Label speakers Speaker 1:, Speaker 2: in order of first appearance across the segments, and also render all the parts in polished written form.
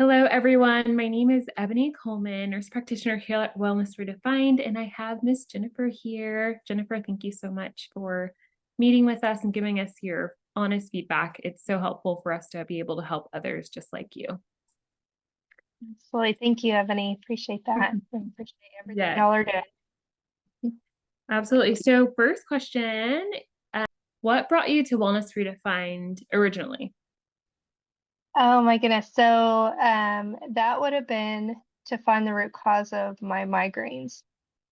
Speaker 1: Hello, everyone. My name is Ebony Coleman, nurse practitioner here at Wellness Redefined, and I have Miss Jennifer here. Jennifer, thank you so much for meeting with us and giving us your honest feedback. It's so helpful for us to be able to help others just like you.
Speaker 2: Absolutely. Thank you, Ebony. Appreciate that. I appreciate everything
Speaker 1: Yes,
Speaker 2: y'all are doing.
Speaker 1: absolutely. So, first question, what brought you to Wellness Redefined originally?
Speaker 2: Oh my goodness. So that would have been to find the root cause of my migraines.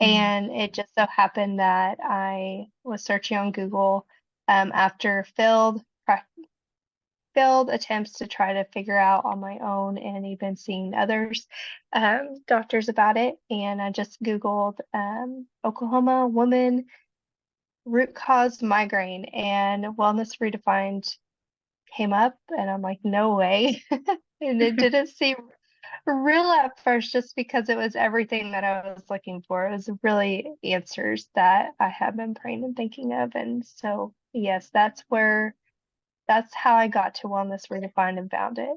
Speaker 1: Mhm.
Speaker 2: And it just so happened that I was searching on Google after failed attempts to try to figure out on my own and even seeing others doctors about it. And I just Googled Oklahoma woman root cause migraine and Wellness Redefined came up and I'm like, no way. And it didn't seem real at first just because it was everything that I was looking for. It was really answers that I have been praying and thinking of. And so, yes, that's how I got to Wellness Redefined and found it.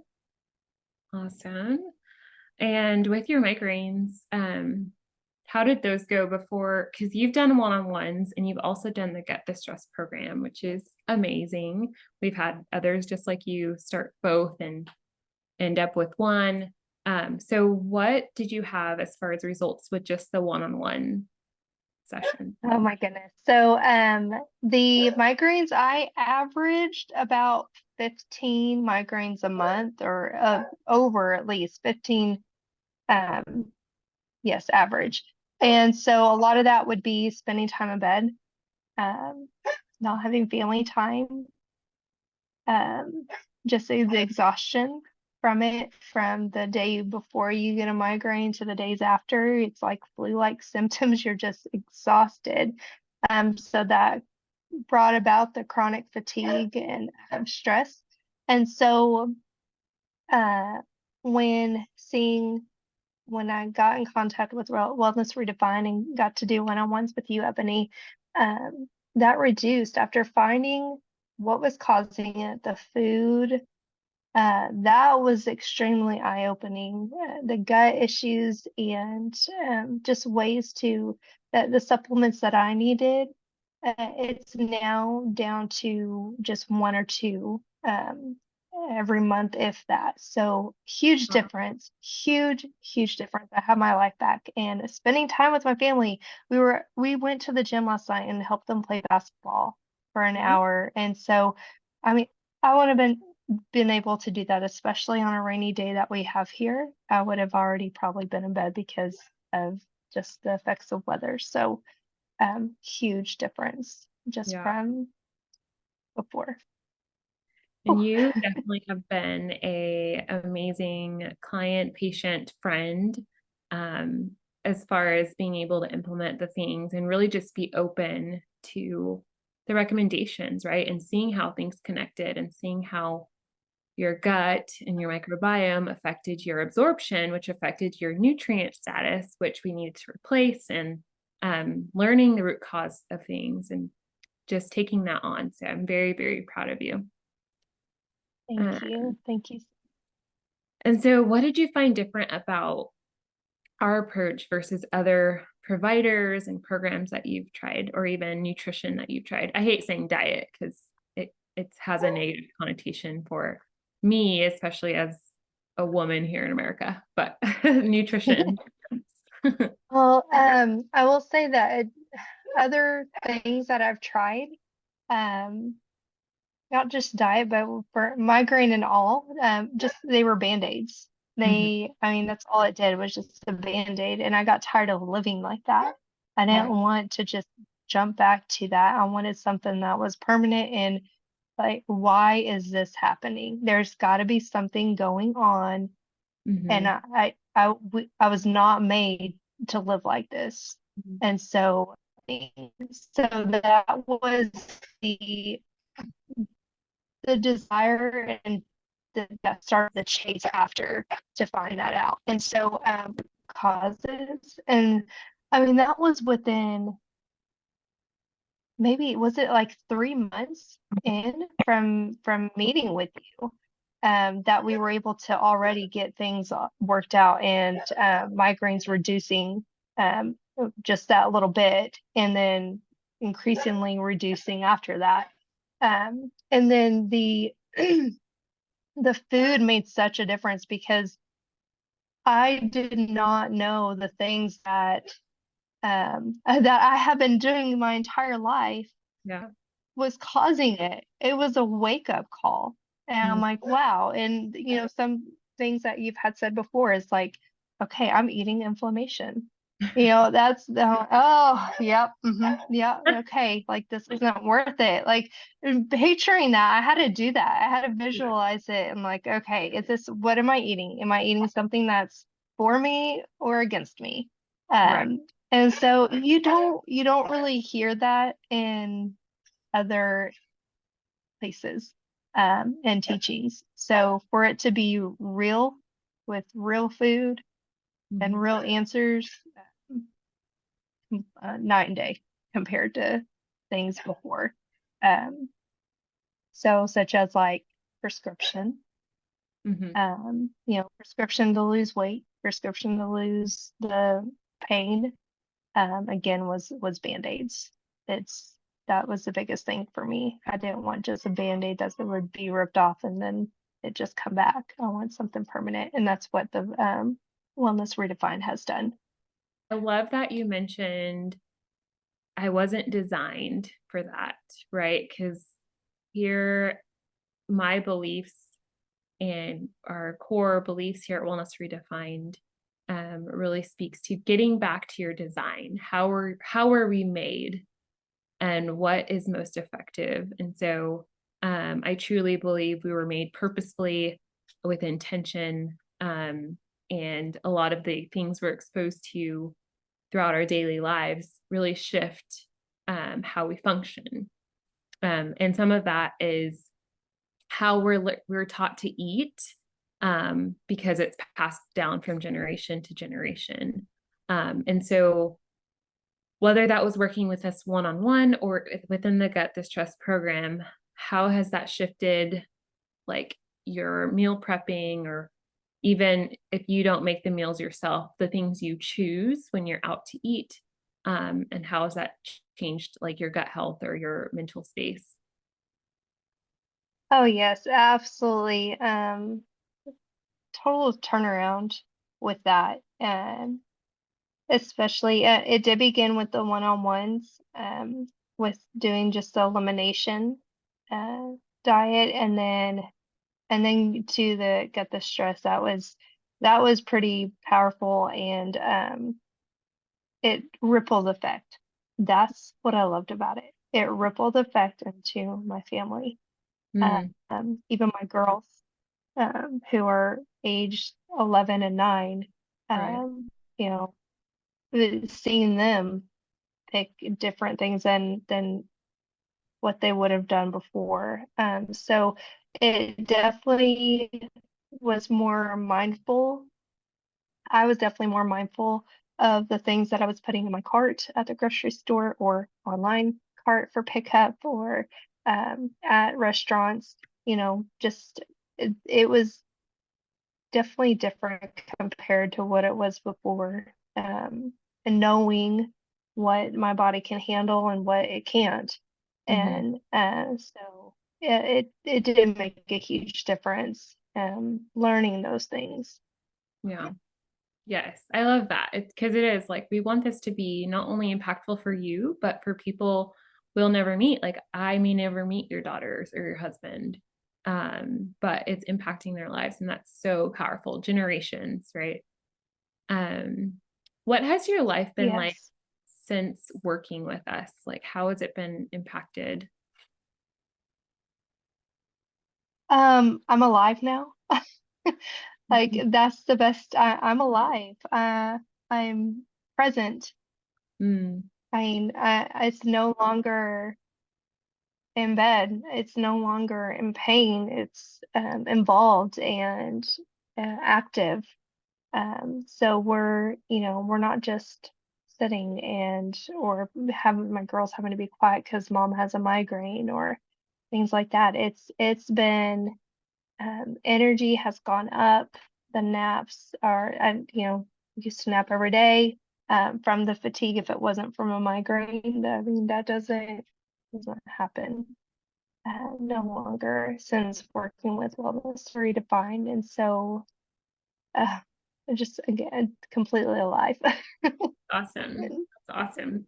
Speaker 1: Awesome. And with your migraines, how did those go before? Because you've done one-on-ones and you've also done the Get the Stress program, which is amazing. We've had others just like you start both and end up with one. So what did you have as far as results with just the one-on-one session?
Speaker 2: Oh my goodness. So the migraines, I averaged about 15 migraines a month or over at least 15 um yes, average. And so a lot of that would be spending time in bed, um, not having family time, um, just the exhaustion from it, from the day before you get a migraine to the days after. It's like flu-like symptoms. You're just exhausted. So that brought about the chronic fatigue and stress. And so uh, when seeing when I got in contact with Wellness Redefined and got to do one-on-ones with you, Ebony, that reduced after finding what was causing it, the food. That was extremely eye-opening. The gut issues and just ways to the supplements that I needed. It's now down to just one or two every month, if that. So huge difference. I have my life back and spending time with my family. We went to the gym last night and helped them play basketball for an
Speaker 1: Wow.
Speaker 2: hour. And so, I mean, I would have been able to do that, especially on a rainy day that we have here. I would have already probably been in bed because of just the effects of weather. So, huge difference just
Speaker 1: Yeah.
Speaker 2: from before.
Speaker 1: And you definitely have been a amazing client, patient, friend, um, as far as being able to implement the things and really just be open to the recommendations, right? And seeing how things connected and seeing how your gut and your microbiome affected your absorption, which affected your nutrient status, which we needed to replace, and learning the root cause of things and just taking that on. So I'm very, very proud of you.
Speaker 2: Thank
Speaker 1: Um,
Speaker 2: you. Thank you.
Speaker 1: and so, what did you find different about our approach versus other providers and programs that you've tried, or even nutrition that you've tried? I hate saying diet because it has a negative connotation for me, especially as a woman here in America, but nutrition.
Speaker 2: Well, I will say that other things that I've tried, um, not just diet, but for migraine and all, just they were band-aids.
Speaker 1: Mhm.
Speaker 2: I mean, that's all it did was just a band-aid, and I got tired of living like that. I didn't want to just jump back to that. I wanted something that was permanent and like, why is this happening? There's got to be something going on, and
Speaker 1: Mhm.
Speaker 2: I was not made to live like this.
Speaker 1: Mhm.
Speaker 2: And so that was the the desire and that started the chase after to find that out. And so causes and I mean that was within maybe was it like 3 months in from meeting with you. that we were able to already get things worked out and migraines reducing um, just that little bit and then increasingly reducing after that. And then the the food made such a difference because I did not know the things that I have been doing my entire life
Speaker 1: Yeah.
Speaker 2: was causing it. It was a wake up call. And I'm
Speaker 1: Mm.
Speaker 2: like, wow. And, some things that you've had said before is like, okay, I'm eating inflammation. That's the, oh, yep, yeah, okay, like this isn't worth it. Like picturing that, I had to do that. I had to visualize it and like, okay, what am I eating? Am I eating something that's for me or against me?
Speaker 1: Right.
Speaker 2: And so you don't really hear that in other places and teachings. So for it to be real with real food and
Speaker 1: Mhm.
Speaker 2: real answers, night and day compared to things before. Um, so such as like prescription,
Speaker 1: Mhm.
Speaker 2: prescription to lose weight, prescription to lose the pain, again was Band-Aids. It's that was the biggest thing for me. I didn't want just a Band-Aid that would be ripped off and then it just come back. I want something permanent, and that's what the Wellness Redefined has done.
Speaker 1: I love that you mentioned I wasn't designed for that, right? Because here, my beliefs and our core beliefs here at Wellness Redefined really speaks to getting back to your design. How are we made, and what is most effective? And so, I truly believe we were made purposefully with intention, and a lot of the things we're exposed to throughout our daily lives really shift how we function. And some of that is how we're taught to eat, because it's passed down from generation to generation. And so whether that was working with us one on one or within the Gut This Trust program, how has that shifted like your meal prepping, or even if you don't make the meals yourself, the things you choose when you're out to eat, and how has that changed like your gut health or your mental space?
Speaker 2: Oh yes, absolutely. Total turnaround with that. Especially it did begin with the one-on-ones, with doing just the elimination uh, diet, and then to the get the stress. That was pretty powerful, and it rippled effect. That's what I loved about it. It rippled effect into my family.
Speaker 1: Mm,
Speaker 2: Even my girls, who are aged 11 and 9,
Speaker 1: right.
Speaker 2: you know, seeing them pick different things than what they would have done before. So it definitely was more mindful. I was definitely more mindful of the things that I was putting in my cart at the grocery store or online cart for pickup or at restaurants. Just it was definitely different compared to what it was before. And knowing what my body can handle and what it can't.
Speaker 1: Mm-hmm.
Speaker 2: And so it did make a huge difference, learning those things.
Speaker 1: Yeah. Yes, I love that. It's because it is like we want this to be not only impactful for you, but for people we'll never meet. Like I may never meet your daughters or your husband, but it's impacting their lives, and that's so powerful. Generations, right? Um, what has your life been like
Speaker 2: Yes.
Speaker 1: since working with us? Like, how has it been impacted?
Speaker 2: I'm alive now. Like
Speaker 1: Mhm.
Speaker 2: that's the best. I'm alive. I'm present.
Speaker 1: Mm,
Speaker 2: I mean, it's no longer in bed. It's no longer in pain. It's involved and active. So we're not just sitting and or having my girls having to be quiet because mom has a migraine or things like that. It's been Energy has gone up. The naps are, and used to nap every day from the fatigue. If it wasn't from a migraine, I mean, that doesn't happen no longer since working with Wellness Redefined. And so, uh, just again, completely alive.
Speaker 1: Awesome. That's awesome.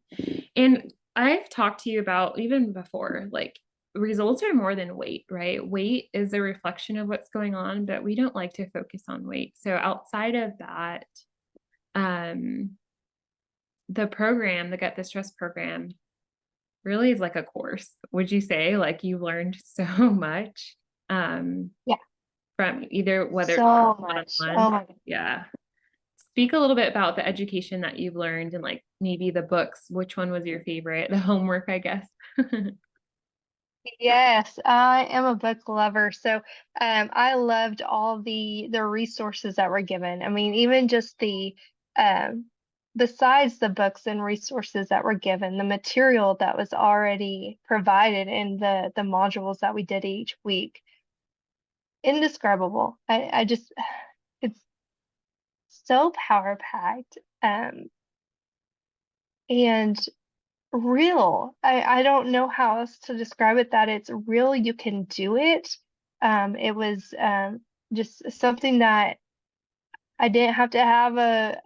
Speaker 1: And I've talked to you about even before, like results are more than weight, right? Weight is a reflection of what's going on, but we don't like to focus on weight. So outside of that, um, the program, the Gut This Trust program, really is like a course. Would you say like you learned so much
Speaker 2: Yeah,
Speaker 1: from either whether it's
Speaker 2: so much.
Speaker 1: one-on-one?
Speaker 2: Oh my God.
Speaker 1: Yeah. Speak a little bit about the education that you've learned and like maybe the books. Which one was your favorite? The homework, I guess.
Speaker 2: Yes, I am a book lover. So I loved all the resources that were given. I mean, even just the besides the books and resources that were given, the material that was already provided in the modules that we did each week, indescribable. I just it's so power packed and real. I don't know how else to describe it, that it's real, you can do it. It was just something that I didn't have to have a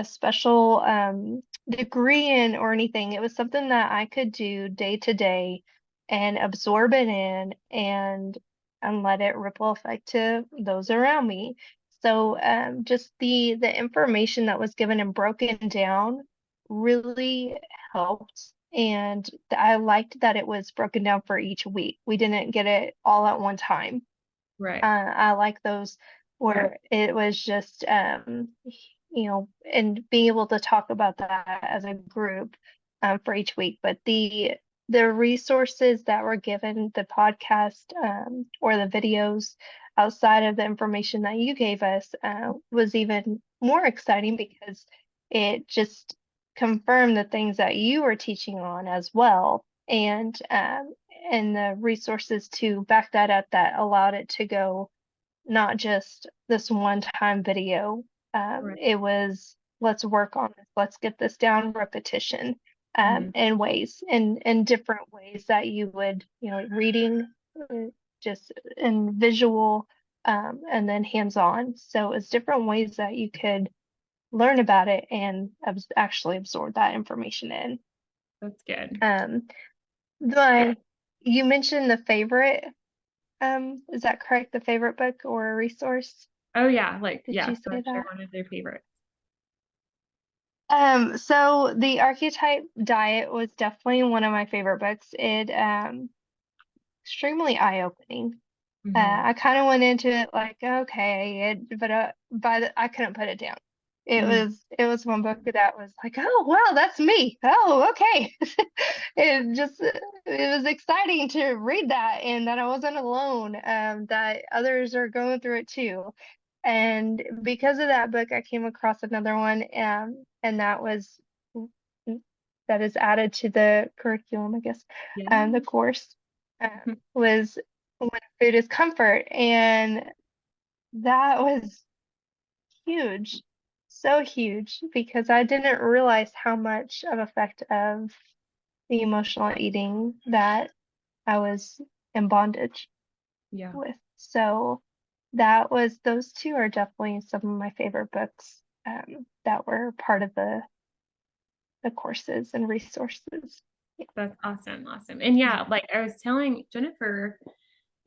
Speaker 2: special degree in or anything. It was something that I could do day to day and absorb it in and let it ripple effect to those around me. So just the information that was given and broken down really helped. And I liked that it was broken down for each week. We didn't get it all at one time.
Speaker 1: Right.
Speaker 2: I like those where it was just, and being able to talk about that as a group for each week. But the resources that were given, the podcast or the videos outside of the information that you gave us was even more exciting because it just confirmed the things that you were teaching on as well. And the resources to back that up that allowed it to go not just this one time video.
Speaker 1: Right.
Speaker 2: It was let's work on this, let's get this down repetition
Speaker 1: Mhm.
Speaker 2: in different ways that you would, reading just in visual and then hands-on. So it's different ways that you could learn about it and actually absorb that information in.
Speaker 1: That's good.
Speaker 2: Um, but you mentioned the favorite. Is that correct? The favorite book or a resource?
Speaker 1: Oh yeah, like
Speaker 2: Did
Speaker 1: yeah,
Speaker 2: you
Speaker 1: someone
Speaker 2: say
Speaker 1: share
Speaker 2: that?
Speaker 1: one of their favorites.
Speaker 2: So the Archetype Diet was definitely one of my favorite books. It extremely eye-opening.
Speaker 1: Hmm.
Speaker 2: I kind of went into it like, okay, but I couldn't put it down.
Speaker 1: Hmm.
Speaker 2: It was one book that was like, oh wow, that's me. Oh, okay. It was exciting to read that and that I wasn't alone. That others are going through it too. And because of that book, I came across another one, and that is added to the curriculum, I guess,
Speaker 1: Yeah.
Speaker 2: the course was When Food is Comfort. And that was huge, so huge, because I didn't realize how much of effect of the emotional eating that I was in bondage
Speaker 1: Yeah.
Speaker 2: with. So those two are definitely some of my favorite books that were part of the courses and resources. Yeah.
Speaker 1: That's awesome. Awesome. And yeah, like I was telling Jennifer,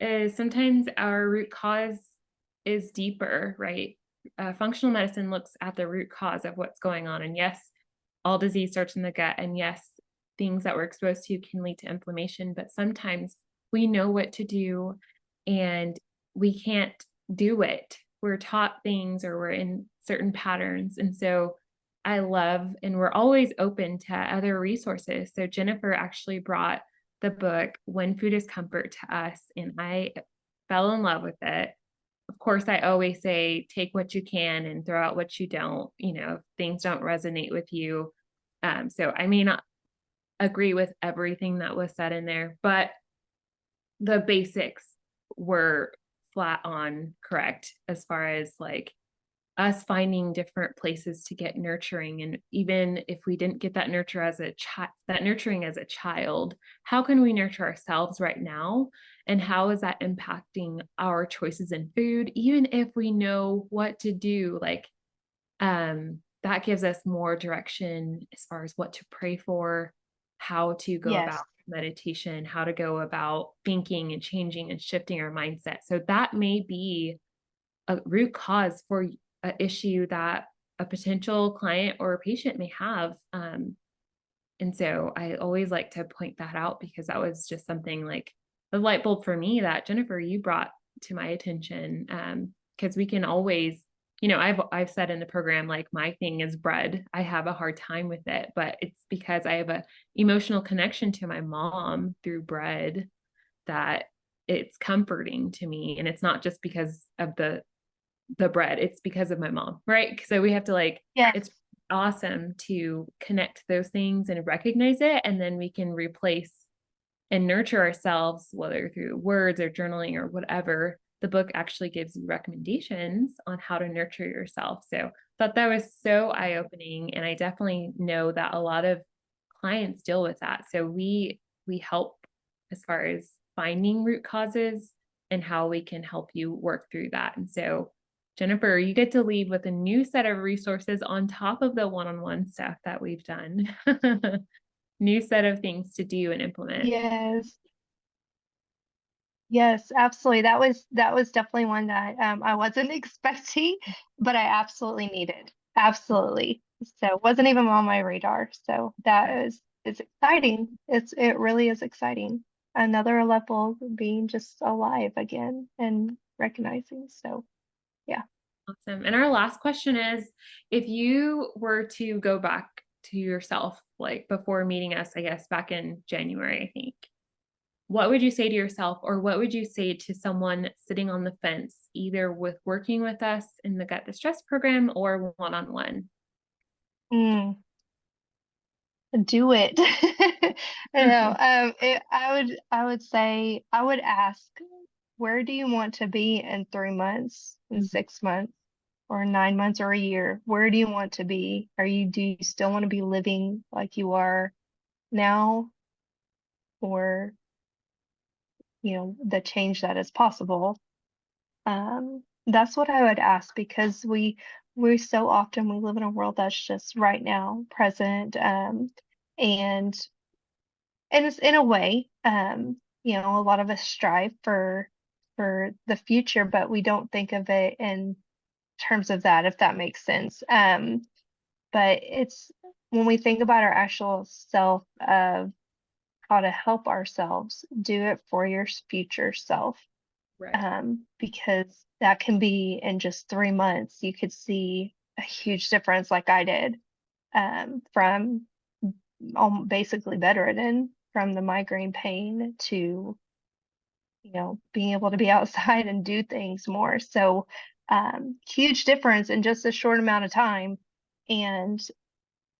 Speaker 1: is sometimes our root cause is deeper, right? Functional medicine looks at the root cause of what's going on. And yes, all disease starts in the gut. And yes, things that we're exposed to can lead to inflammation, but sometimes we know what to do and we can't do it. We're taught things or we're in certain patterns. And so I love, and we're always open to other resources. So Jennifer actually brought the book When Food is Comfort to us, and I fell in love with it. Of course, I always say take what you can and throw out what you don't, if things don't resonate with you. So I may not agree with everything that was said in there, but the basics were flat on correct as far as like us finding different places to get nurturing. And even if we didn't get that that nurturing as a child, how can we nurture ourselves right now? And how is that impacting our choices in food? Even if we know what to do, like that gives us more direction as far as what to pray for, how to go
Speaker 2: Yes.
Speaker 1: about meditation, how to go about thinking and changing and shifting our mindset. So that may be a root cause for an issue that a potential client or a patient may have. And so I always like to point that out because that was just something like the light bulb for me that Jennifer, you brought to my attention. Because we can always, I've said in the program, like my thing is bread. I have a hard time with it, but it's because I have a emotional connection to my mom through bread that it's comforting to me. And it's not just because of the bread, it's because of my mom, right? So we have to like,
Speaker 2: Yes.
Speaker 1: it's awesome to connect those things and recognize it, and then we can replace and nurture ourselves, whether through words or journaling or whatever. The book actually gives you recommendations on how to nurture yourself. So I thought that was so eye-opening, and I definitely know that a lot of clients deal with that. So we help as far as finding root causes and how we can help you work through that. And so Jennifer, you get to leave with a new set of resources on top of the one-on-one stuff that we've done. New set of things to do and implement.
Speaker 2: Yes. Yes, absolutely. That was definitely one that I wasn't expecting, but I absolutely needed. Absolutely. So it wasn't even on my radar. So that is exciting. It really is exciting. Another level of being just alive again and recognizing. So yeah.
Speaker 1: Awesome. And our last question is, if you were to go back to yourself, like before meeting us, I guess back in January, I think, what would you say to yourself, or what would you say to someone sitting on the fence, either with working with us in the Gut Distress program or one-on-one?
Speaker 2: Mm, do it. No, I would say I would ask, where do you want to be in 3 months, in 6 months? Or 9 months or a year? Where do you want to be? Do you still want to be living like you are now, or, the change that is possible? That's what I would ask, because we so often we live in a world that's just right now, present, and it's in a way, a lot of us strive for the future, but we don't think of it in terms of that, if that makes sense. But it's when we think about our actual self of how to help ourselves, do it for your future self.
Speaker 1: Right.
Speaker 2: Because that can be in just 3 months, you could see a huge difference, like I did, from basically bedridden from the migraine pain to, being able to be outside and do things more. So, huge difference in just a short amount of time. And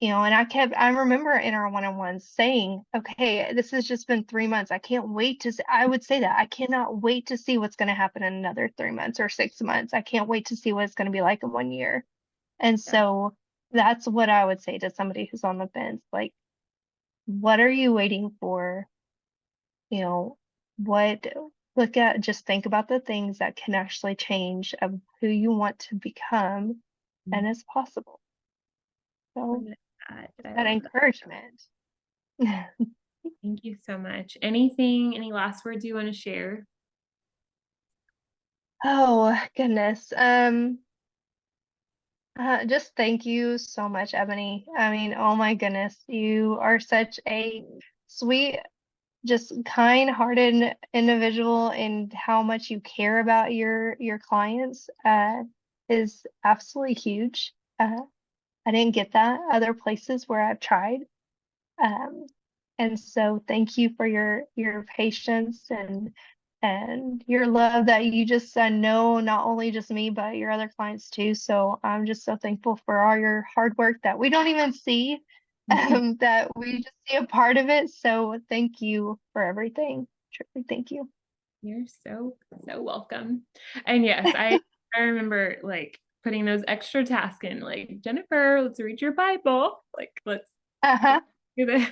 Speaker 2: and I remember in our one-on-ones saying, okay, this has just been 3 months. I can't wait to see, I would say that I cannot wait to see what's going to happen in another 3 months or 6 months. I can't wait to see what it's going to be like in 1 year. And
Speaker 1: Yeah.
Speaker 2: so that's what I would say to somebody who's on the fence. Like, what are you waiting for? You know, what, just think about the things that can actually change of who you want to become, and it's possible.
Speaker 1: I
Speaker 2: So
Speaker 1: love that.
Speaker 2: it's
Speaker 1: I
Speaker 2: that
Speaker 1: love that.
Speaker 2: encouragement.
Speaker 1: Thank you so much. Any last words you want to share?
Speaker 2: Oh, goodness. Just thank you so much, Ebony. I mean, oh my goodness, you are such a sweet, just kind-hearted individual, and how much you care about your clients is absolutely huge. I didn't get that other places where I've tried. Um, and so thank you for your patience and your love that you just know, not only just me, but your other clients too. So I'm just so thankful for all your hard work that we don't even see, that we just see a part of it. So thank you for everything. Truly, thank you.
Speaker 1: You're so, so welcome. And yes, I remember like putting those extra tasks in, like, Jennifer, let's read your Bible. Like, let's
Speaker 2: Uh-huh.
Speaker 1: do the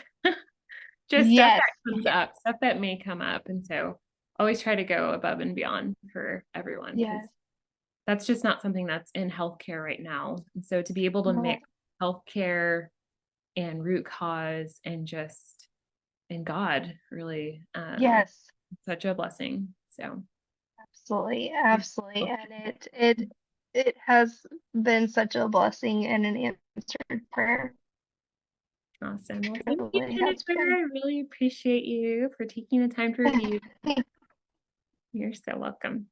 Speaker 1: just stuff
Speaker 2: Yes,
Speaker 1: that comes up, stuff that may come up. And so always try to go above and beyond for everyone because
Speaker 2: yes.
Speaker 1: that's just not something that's in healthcare right now. And so to be able to
Speaker 2: No.
Speaker 1: mix healthcare and root cause and just and God really
Speaker 2: Yes,
Speaker 1: such a blessing. So
Speaker 2: absolutely,
Speaker 1: you're
Speaker 2: absolutely.
Speaker 1: so
Speaker 2: And it has been such a blessing and an answered prayer.
Speaker 1: awesome. Well, thank you,
Speaker 2: Truly has
Speaker 1: Jennifer.
Speaker 2: been.
Speaker 1: I really appreciate you for taking the time to review. You're so welcome.